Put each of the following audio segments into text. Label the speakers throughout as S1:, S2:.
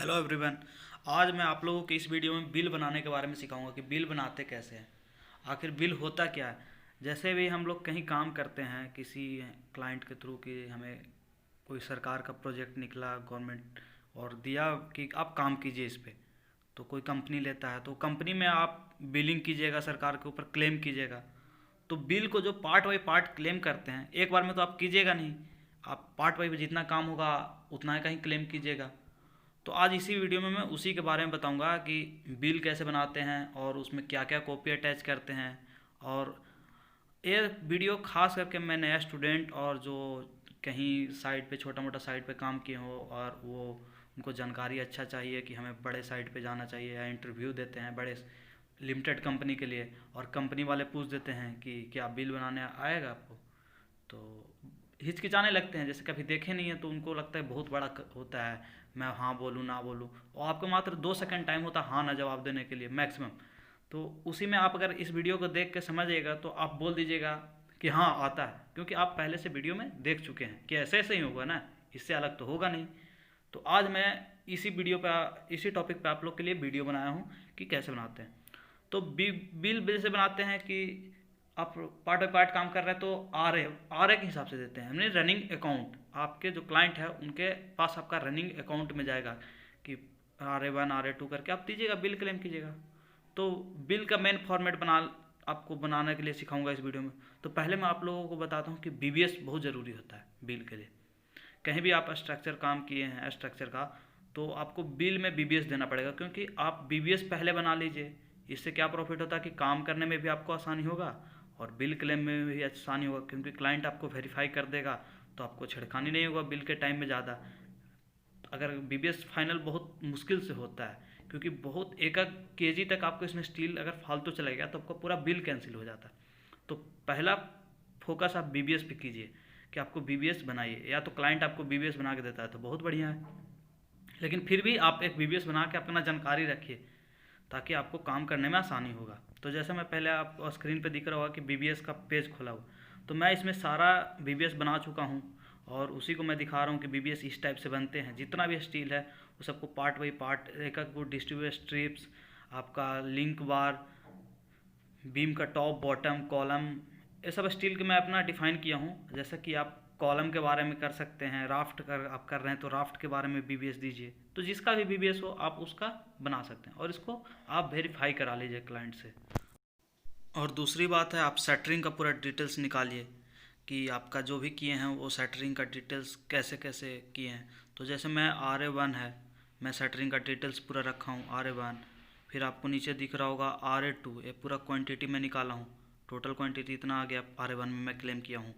S1: Hello everyone. आज मैं आप लोगों को इस वीडियो में बिल बनाने के बारे में सिखाऊंगा कि बिल बनाते कैसे हैं, आखिर बिल होता क्या है। जैसे भी हम लोग कहीं काम करते हैं किसी क्लाइंट के थ्रू कि हमें कोई सरकार का प्रोजेक्ट निकला गवर्नमेंट और दिया कि आप काम कीजिए इस पे, तो कोई कंपनी लेता है तो कंपनी में आप बिलिंग कीजिएगा, सरकार के ऊपर क्लेम कीजिएगा। तो बिल को जो पार्ट बाई पार्ट क्लेम करते हैं एक बार में तो आप कीजिएगा नहीं, आप पार्ट बाई जितना काम होगा उतना ही कहीं क्लेम कीजिएगा। तो आज इसी वीडियो में मैं उसी के बारे में बताऊंगा कि बिल कैसे बनाते हैं और उसमें क्या क्या कॉपी अटैच करते हैं। और ये वीडियो खास करके मैं नया स्टूडेंट और जो कहीं साइट पे छोटा मोटा साइट पे काम किए हो और वो उनको जानकारी अच्छा चाहिए कि हमें बड़े साइट पे जाना चाहिए या इंटरव्यू देते हैं बड़े लिमिटेड कंपनी के लिए और कंपनी वाले पूछ देते हैं कि क्या बिल बनाने आएगा आपको, तो हिचकिचाने लगते हैं। जैसे कभी देखे नहीं है तो उनको लगता है बहुत बड़ा होता है, मैं हाँ बोलूँ ना बोलूँ। और आपको मात्र 2 सेकंड टाइम होता है हाँ ना जवाब देने के लिए मैक्सिमम। तो उसी में आप अगर इस वीडियो को देख के समझिएगा तो आप बोल दीजिएगा कि हाँ आता है, क्योंकि आप पहले से वीडियो में देख चुके हैं कि ऐसे ऐसे ही होगा ना, इससे अलग तो होगा नहीं। तो आज मैं इसी वीडियो पे इसी टॉपिक पे आप लोग के लिए वीडियो बनाया हूँ कि कैसे बनाते हैं। तो बिल से बनाते हैं कि आप पार्ट बाई पार्ट काम कर रहे हैं तो आर ए के हिसाब से देते हैं हमने। रनिंग अकाउंट आपके जो क्लाइंट है उनके पास आपका रनिंग अकाउंट में जाएगा कि RA1 RA2 करके आप दीजिएगा, बिल क्लेम कीजिएगा। तो बिल का मेन फॉर्मेट आपको बनाने के लिए सिखाऊंगा इस वीडियो में। तो पहले मैं आप लोगों को बताता हूँ कि BBS बहुत ज़रूरी होता है बिल के लिए। कहीं भी आप स्ट्रक्चर काम किए हैं स्ट्रक्चर का तो आपको बिल में BBS देना पड़ेगा, क्योंकि आप BBS पहले बना लीजिए। इससे क्या प्रॉफिट होता है कि काम करने में भी आपको आसानी होगा और बिल क्लेम में भी आसानी होगा, क्योंकि क्लाइंट आपको वेरीफाई कर देगा तो आपको छिड़खानी नहीं होगा बिल के टाइम में ज़्यादा। अगर BBS फाइनल बहुत मुश्किल से होता है, क्योंकि बहुत एक एक KG तक आपको इसमें स्टील अगर फालतू चला गया तो आपका पूरा बिल कैंसिल हो जाता है। तो पहला फोकस आप BBS पे कीजिए कि आपको BBS बनाइए, या तो क्लाइंट आपको BBS बना के देता है तो बहुत बढ़िया है, लेकिन फिर भी आप एक BBS बना के अपना जानकारी रखिए ताकि आपको काम करने में आसानी होगा। तो जैसे मैं पहले आपको स्क्रीन पे दिख रहा होगा कि BBS का पेज खोला हुआ, तो मैं इसमें सारा BBS बना चुका हूँ और उसी को मैं दिखा रहा हूँ कि BBS इस टाइप से बनते हैं। जितना भी स्टील है वो सबको पार्ट बाई पार्ट एक एक वो डिस्ट्रीब्यूटर स्ट्रिप्स, आपका लिंक बार, बीम का टॉप बॉटम कॉलम, ये सब स्टील के मैं अपना डिफाइन किया हूँ। जैसा कि आप कॉलम के बारे में कर सकते हैं, राफ्ट आप कर रहे हैं तो राफ्ट के बारे में BBS दीजिए। तो जिसका भी BBS हो आप उसका बना सकते हैं और इसको आप वेरीफाई करा लीजिए क्लाइंट से। और दूसरी बात है आप सेटरिंग का पूरा डिटेल्स निकालिए कि आपका जो भी किए हैं वो सेटरिंग का डिटेल्स कैसे कैसे किए हैं। तो जैसे मैं RA1 है, मैं सेटरिंग का डिटेल्स पूरा रखा हूँ RA1। फिर आपको नीचे दिख रहा होगा RA2, ये पूरा क्वांटिटी मैं निकाला हूँ, टोटल क्वांटिटी इतना आ गया RA1 में मैं क्लेम किया हूँ।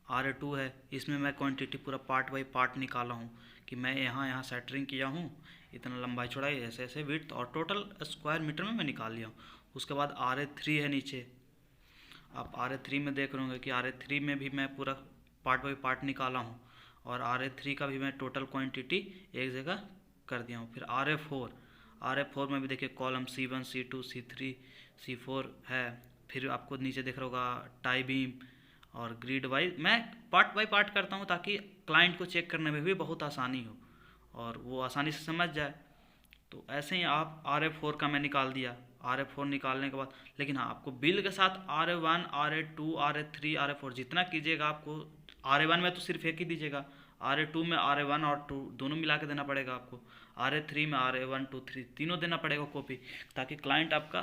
S1: RA2 है, इसमें मैं क्वांटिटी पूरा पार्ट बाई पार्ट निकाला हूँ कि मैं यहाँ यहाँ सेटरिंग किया हूँ, इतना लंबाई चौड़ाई ऐसे ऐसे विड्थ और टोटल स्क्वायर मीटर में मैं निकाल लिया हूँ। उसके बाद RA3 है नीचे, आप RA3 में देख रहे होंगे कि RA3 में भी मैं पूरा पार्ट बाई पार्ट निकाला हूँ और RA3 का भी मैं टोटल क्वांटिटी एक जगह कर दिया हूँ। फिर RA4 में भी देखिए column C1 C2 C3 C4 है। फिर आपको नीचे दिख रहा होगा टाई बीम और ग्रिड वाइज मैं पार्ट बाई पार्ट करता हूँ ताकि क्लाइंट को चेक करने में भी बहुत आसानी हो और वो आसानी से समझ जाए। तो ऐसे ही आप RA4 का मैं निकाल दिया। RA4 निकालने के बाद लेकिन हाँ आपको बिल के साथ RA1 RA2 RA3 RA4 जितना कीजिएगा आपको। RA1 में तो सिर्फ एक ही दीजिएगा, RA2 में RA1 और 2 दोनों मिला के देना पड़ेगा आपको, RA3 में RA1 2 3 तीनों देना पड़ेगा कॉपी, ताकि क्लाइंट आपका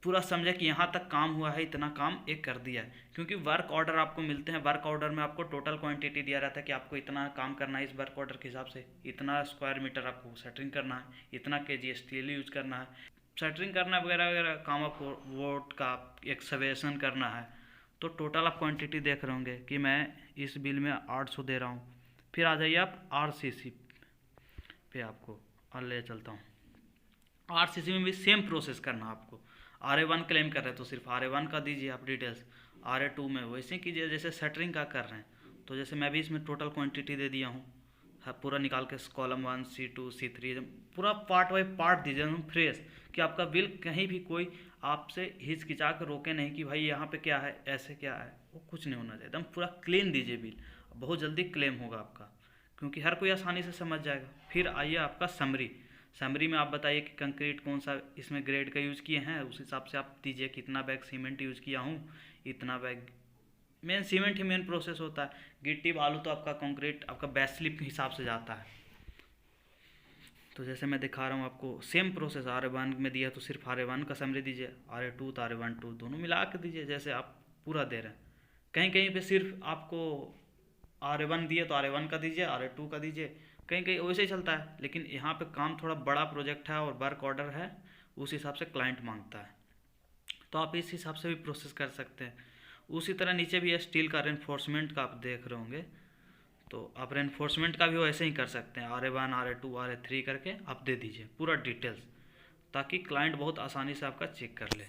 S1: पूरा समझे कि यहाँ तक काम हुआ है, इतना काम एक कर दिया है। क्योंकि वर्क ऑर्डर आपको मिलते हैं, वर्क ऑर्डर में आपको टोटल क्वांटिटी दिया रहता है कि आपको इतना काम करना है, इस वर्क ऑर्डर के हिसाब से इतना स्क्वायर मीटर आपको सेटरिंग करना है, इतना KG स्टील यूज करना है, सेटरिंग करना है वगैरह वगैरह काम, आपको वोट का एक्सवेशन करना है। तो टोटल आप क्वान्टिटी देख रहे होंगे कि मैं इस बिल में 800 दे रहा हूँ। फिर आ जाइए आप RCC पे, आपको और ले चलता हूँ। RCC में भी सेम प्रोसेस करना है आपको। RA1 क्लेम कर रहे हैं तो सिर्फ RA1 का दीजिए आप डिटेल्स, RA2 में वैसे कीजिए जैसे सेटरिंग का कर रहे हैं। तो जैसे मैं भी इसमें टोटल क्वांटिटी दे दिया हूँ, पूरा निकाल के कॉलम 1 C2 C3 पूरा पार्ट बाई पार्ट दीजिए एकदम फ्रेश, कि आपका बिल कहीं भी कोई आपसे हिचकिचा कर रोके नहीं कि भाई यहाँ पे क्या है ऐसे क्या है, वो कुछ नहीं होना चाहिए। एकदम पूरा क्लीन दीजिए बिल, बहुत जल्दी क्लेम होगा आपका। क्योंकि हर कोई आसानी से समझ जाएगा। फिर आइए आपका समरी। समरी में आप बताइए कि कंक्रीट कौन सा इसमें ग्रेड का यूज़ किए हैं, उस हिसाब से आप दीजिए कितना बैग सीमेंट यूज़ किया हूँ, इतना बैग। मेन सीमेंट ही मेन प्रोसेस होता है। गिट्टी बालू तो आपका कंक्रीट आपका बैच स्लिप के हिसाब से जाता है। तो जैसे मैं दिखा रहा हूँ आपको सेम प्रोसेस, R1 में दिया तो सिर्फ R1 का समरी दीजिए, R2 तो R1 दोनों मिला के दीजिए जैसे आप पूरा दे रहे हैं। कहीं कहीं पे सिर्फ आपको R1 दिए तो R1 का दीजिए, R2 का दीजिए, कहीं कहीं वैसे ही चलता है। लेकिन यहाँ पे काम थोड़ा बड़ा प्रोजेक्ट है और वर्क ऑर्डर है, उस हिसाब से क्लाइंट मांगता है, तो आप इस हिसाब से भी प्रोसेस कर सकते हैं। उसी तरह नीचे भी है स्टील का रेनफोर्समेंट का, आप देख रहे होंगे, तो आप रेनफोर्समेंट का भी वैसे ही कर सकते हैं, R1 R2 R3 करके आप दे दीजिए पूरा डिटेल्स, ताकि क्लाइंट बहुत आसानी से आपका चेक कर ले।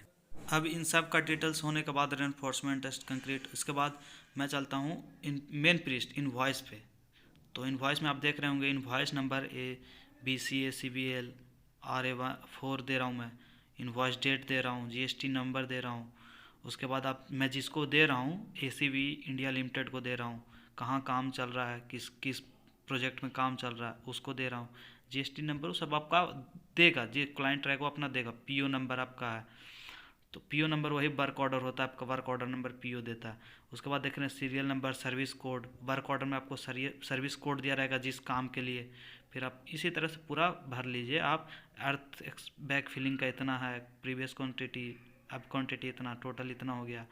S1: अब इन सब का डिटेल्स होने के बाद रेनफोर्समेंट टेस्ट कंक्रीट, इसके बाद मैं चलता हूँ इन मेन प्रीस्ट इनवॉइस पे। तो इनवॉइस में आप देख रहे होंगे invoice number ABCA CBL RA4 दे रहा हूँ मैं, इनवॉइस डेट दे रहा हूँ, GST नंबर दे रहा हूँ। उसके बाद आप मैं जिसको दे रहा हूँ ACV इंडिया लिमिटेड को दे रहा हूँ, कहाँ काम चल रहा है, किस किस प्रोजेक्ट में काम चल रहा है उसको दे रहा हूँ। GST नंबर वो सब आपका देगा, जो क्लाइंट रहेगा वो अपना देगा। PO नंबर आपका है, तो PO नंबर वही वर्क ऑर्डर होता है आपका, वर्क ऑर्डर नंबर PO देता है। उसके बाद देख रहे हैं serial number, service code, work order में आपको सर्विस कोड दिया रहेगा जिस काम के लिए। फिर आप इसी तरह से पूरा भर लीजिए। आप अर्थ बैग फिलिंग का इतना है, प्रीवियस क्वांटिटी, अब क्वांटिटी इतना, टोटल इतना हो गया।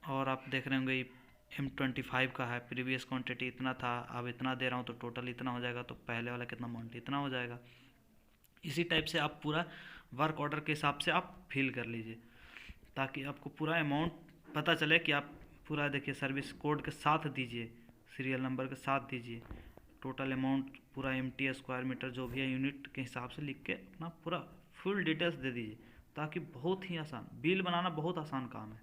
S1: और आप देख रहे होंगे M25 का है, प्रीवियस क्वांटिटी इतना था, अब इतना दे रहा हूँ तो टोटल इतना हो जाएगा, तो पहले वाला कितना अमाउंट इतना हो जाएगा। इसी टाइप से आप पूरा वर्क ऑर्डर के हिसाब से आप फिल कर लीजिए, ताकि आपको पूरा अमाउंट पता चले कि आप पूरा देखिए सर्विस कोड के साथ दीजिए, सीरियल नंबर के साथ दीजिए, टोटल अमाउंट पूरा MT स्क्वायर मीटर जो भी है यूनिट के हिसाब से लिख के अपना पूरा फुल डिटेल्स दे दीजिए, ताकि बहुत ही आसान, बिल बनाना बहुत आसान काम है,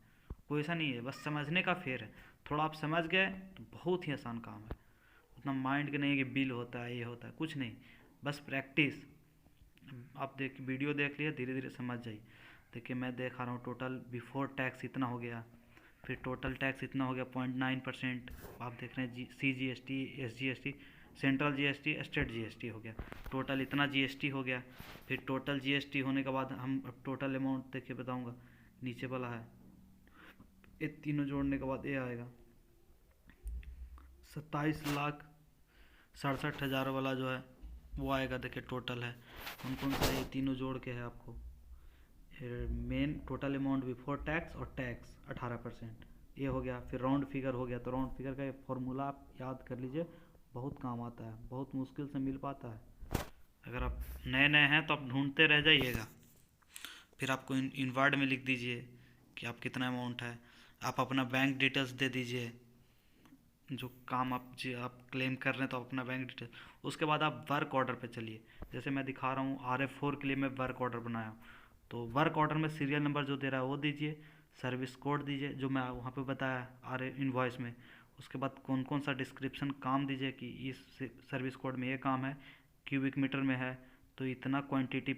S1: कोई ऐसा नहीं है, बस समझने का फेर है। थोड़ा आप समझ गए तो बहुत ही आसान काम है, उतना माइंड के नहीं है कि बिल होता है ये होता है, कुछ नहीं, बस प्रैक्टिस। आप वीडियो देख लिए, धीरे धीरे समझ जाइए। देखिए मैं दिखा रहा हूँ टोटल बिफोर टैक्स इतना हो गया, फिर टोटल टैक्स इतना हो गया 0.9%। आप देख रहे हैं CGST SGST central GST state GST हो गया, टोटल इतना GST हो गया। फिर टोटल GST होने के बाद हम अब टोटल अमाउंट देखिए बताऊंगा, नीचे वाला है, ये तीनों जोड़ने के बाद ये आएगा 27,67,000 वाला जो है वो आएगा। देखिए टोटल है कौन कौन सा, ये तीनों जोड़ के है आपको main total amount before tax और टैक्स 18% ये हो गया। फिर राउंड फिगर हो गया, तो राउंड फिगर का फॉर्मूला आप याद कर लीजिए, बहुत काम आता है, बहुत मुश्किल से मिल पाता है। अगर आप नए नए हैं तो आप ढूंढते रह जाइएगा। फिर आपको इन वर्ड में लिख दीजिए कि आप कितना अमाउंट है, आप अपना बैंक डिटेल्स दे दीजिए, जो काम आप क्लेम कर रहे हैं तो अपना बैंक डिटेल। उसके बाद आप वर्क ऑर्डर पे चलिए, जैसे मैं दिखा रहा हूँ RA4 के लिए मैं वर्क ऑर्डर बनाया, तो वर्क ऑर्डर में सीरियल नंबर जो दे रहा है वो दीजिए, सर्विस कोड दीजिए जो मैं वहाँ पे बताया RA इनवॉइस में। उसके बाद कौन कौन सा डिस्क्रिप्शन काम दीजिए कि इस सर्विस कोड में ये काम है, क्यूबिक मीटर में है तो इतना क्वांटिटी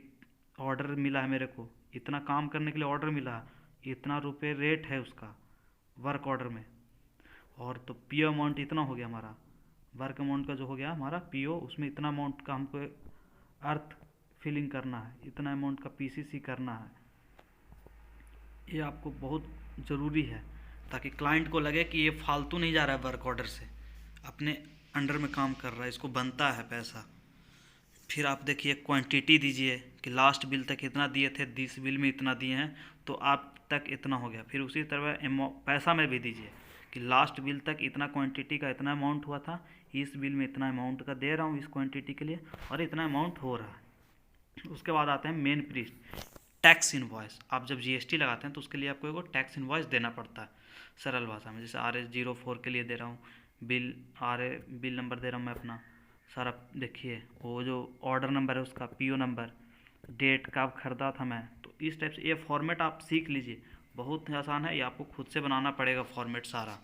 S1: ऑर्डर मिला है मेरे को, इतना काम करने के लिए ऑर्डर मिला है, इतना रुपये रेट है उसका वर्क ऑर्डर में। और तो PO अमाउंट इतना हो गया हमारा, वर्क अमाउंट का जो हो गया हमारा PO, उसमें इतना अमाउंट का हमको अर्थ फिलिंग करना है, इतना अमाउंट का PCC करना है। ये आपको बहुत ज़रूरी है, ताकि क्लाइंट को लगे कि ये फालतू नहीं जा रहा है, वर्क ऑर्डर से अपने अंडर में काम कर रहा है, इसको बनता है पैसा। फिर आप देखिए क्वांटिटी दीजिए कि लास्ट बिल तक इतना दिए थे, दिस बिल में इतना दिए हैं तो आप तक इतना हो गया। फिर उसी तरह पैसा में भी दीजिए कि लास्ट बिल तक इतना क्वांटिटी का इतना अमाउंट हुआ था, इस बिल में इतना अमाउंट का दे रहा हूँ इस क्वांटिटी के लिए और इतना अमाउंट हो रहा है। उसके बाद आते हैं मेन प्रीस्ट टैक्स इनवॉइस। आप जब GST लगाते हैं तो उसके लिए आपको एक टैक्स इनवॉइस देना पड़ता है सरल भाषा में। जैसे RS04 के लिए दे रहा हूँ बिल नंबर दे रहा हूँ मैं अपना सारा, देखिए वो जो ऑर्डर नंबर है उसका, PO नंबर, डेट कब खरीदा था मैं, तो इस टाइप से ये फॉर्मेट आप सीख लीजिए, बहुत ही आसान है, ये आपको खुद से बनाना पड़ेगा फॉर्मेट सारा।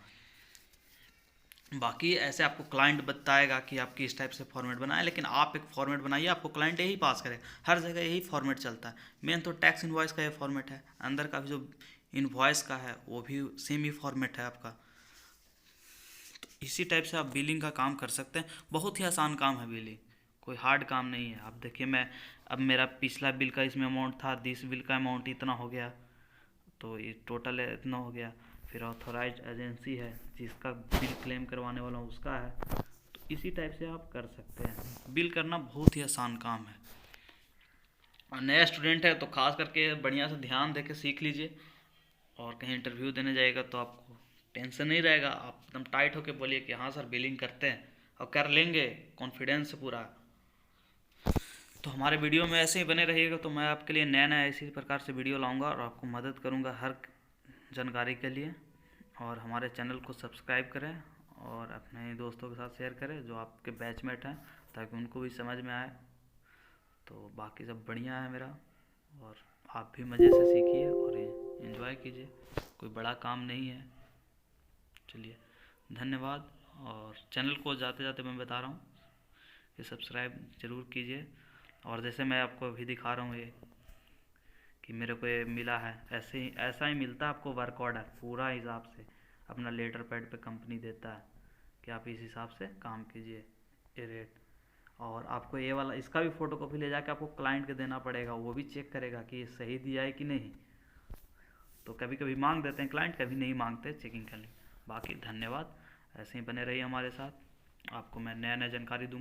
S1: बाकी ऐसे आपको क्लाइंट बताएगा कि आपकी इस टाइप से फॉर्मेट बनाए, लेकिन आप एक फॉर्मेट बनाइए, आपको क्लाइंट यही पास करे, हर जगह यही फॉर्मेट चलता है। मेन तो टैक्स इनवॉइस का ये फॉर्मेट है, अंदर का भी जो इनवॉइस का है वो भी सेम ही फॉर्मेट है आपका। तो इसी टाइप से आप बिलिंग का काम कर सकते हैं। बहुत ही आसान काम है बिलिंग, कोई हार्ड काम नहीं है। आप देखिए, मैं अब मेरा पिछला बिल का इसमें अमाउंट था, दिस बिल का अमाउंट इतना हो गया, तो ये टोटल इतना हो गया। फिर ऑथोराइज एजेंसी है जिसका बिल क्लेम करवाने वाला हूँ उसका है। तो इसी टाइप से आप कर सकते हैं। बिल करना बहुत ही आसान काम है। और नया स्टूडेंट है तो खास करके बढ़िया से ध्यान दे के सीख लीजिए, और कहीं इंटरव्यू देने जाएगा तो आपको टेंशन नहीं रहेगा। आप एकदम टाइट होके बोलिए कि हाँ सर बिलिंग करते हैं, और कर लेंगे कॉन्फिडेंस से पूरा। तो हमारे वीडियो में ऐसे ही बने रहिएगा, तो मैं आपके लिए नया नया इसी प्रकार से वीडियो लाऊंगा और आपको मदद करूंगा हर जानकारी के लिए। और हमारे चैनल को सब्सक्राइब करें और अपने दोस्तों के साथ शेयर करें जो आपके बैचमेट हैं, ताकि उनको भी समझ में आए। तो बाकी सब बढ़िया है मेरा, और आप भी मज़े से सीखिए और एंजॉय कीजिए, कोई बड़ा काम नहीं है। चलिए, धन्यवाद। और चैनल को जाते जाते मैं बता रहा हूँ कि सब्सक्राइब ज़रूर कीजिए। और जैसे मैं आपको अभी दिखा रहा हूँ ये कि मेरे को ये मिला है, ऐसे ही ऐसा ही मिलता है आपको वर्क ऑर्डर पूरा हिसाब से, अपना लेटर पैड पे कंपनी देता है कि आप इस हिसाब से काम कीजिए, ये रेट। और आपको ये वाला इसका भी फ़ोटो कॉपी ले जाके आपको क्लाइंट के देना पड़ेगा, वो भी चेक करेगा कि ये सही दिया है कि नहीं। तो कभी कभी मांग देते हैं क्लाइंट, कभी नहीं मांगते चेकिंग करने। बाकी धन्यवाद, ऐसे ही बने रहिए हमारे साथ, आपको मैं नया नया जानकारी दूंगा।